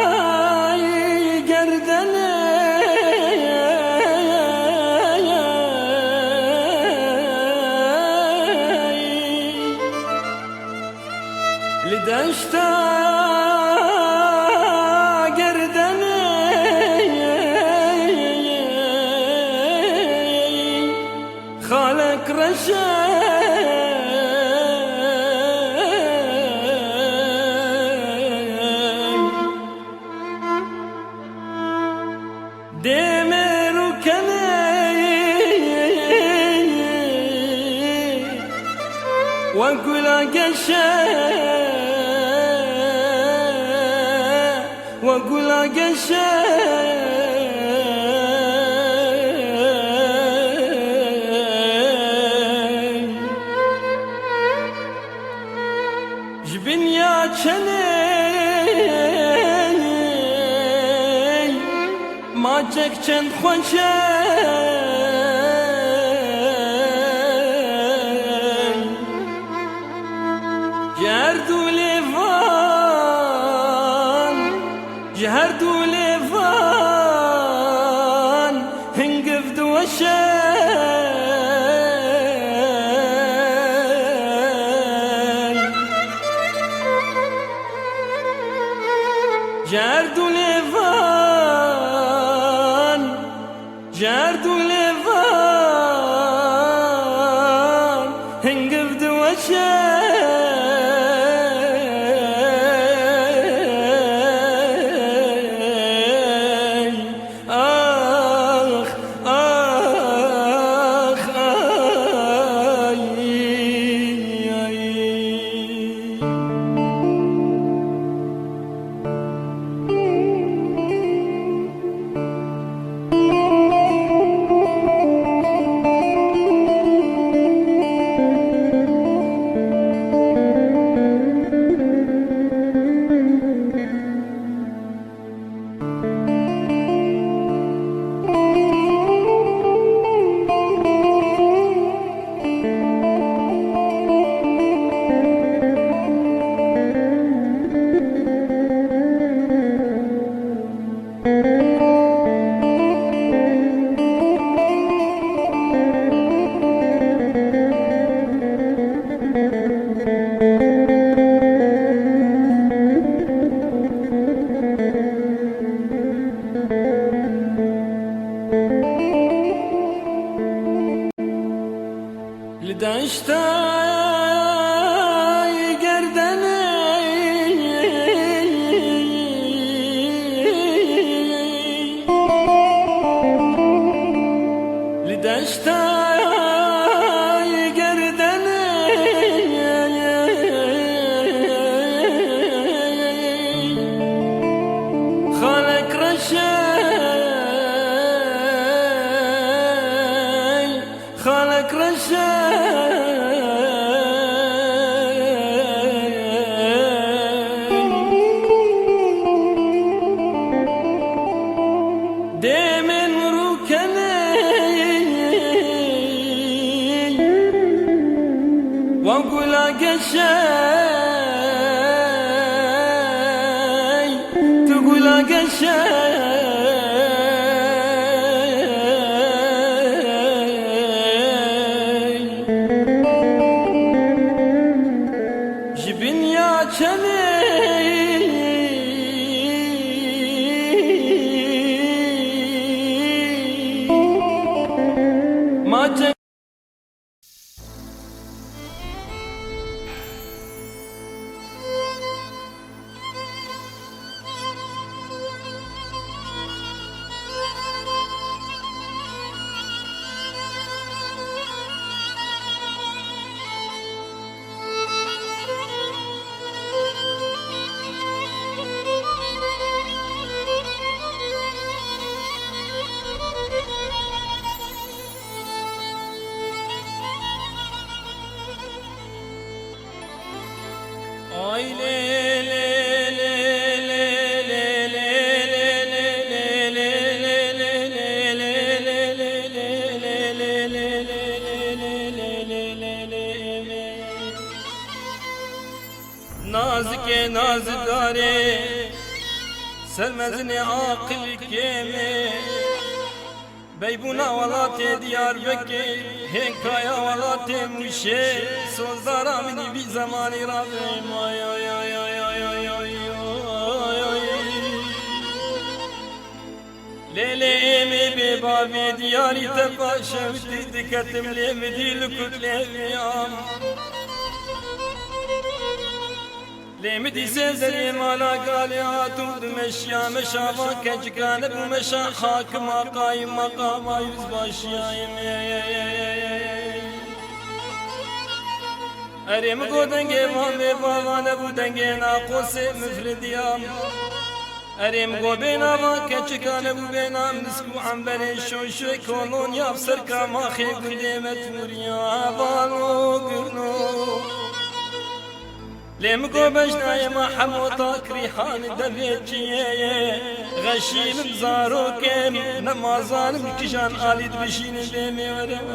لدشتای گردنه لدشتا گردنه خالق رشا دمرو كني واقول اقشى واقول اقشى جبن يا كني ماجك چند خوشه جهردو لیوان جهردو لیوان هنگف دوشه جهردو لیوان جاردو ليفان هنقف دوشة آخ آخ لدشتای گردنه لدشتای گردنه خالق رشای خالق رشای دمن ركني واقول اقشاي تقول اقشاي جبن يا كني ما نازك ناز داري سرمزني عاقل كيمي بيبونا ولاتي ديار بكي هنكايا ولاتي مشي سوزدارا مني بي زماني رابي ليلي امي ببابي دياري تباشا ودي كتم لي مدي لكت ليام لمدي زلزلي مالا قالي عاتود مشيا مشافا كجكان بمشا حاكم قايم مقام يزباشيا اريم قودنگي وامي بابانا بودنگي ناقوسي مفرديام اريم قوبينا وكجكان بوبينا مسكو عنبري شوشوي كولون يابسر كاماخي قديمت مريا بالو قرنو لم قبش نايم حموطك ريحان دبيتشي غشيم بزاروكم نمازان بكشان آلي دبشين بيمي ورم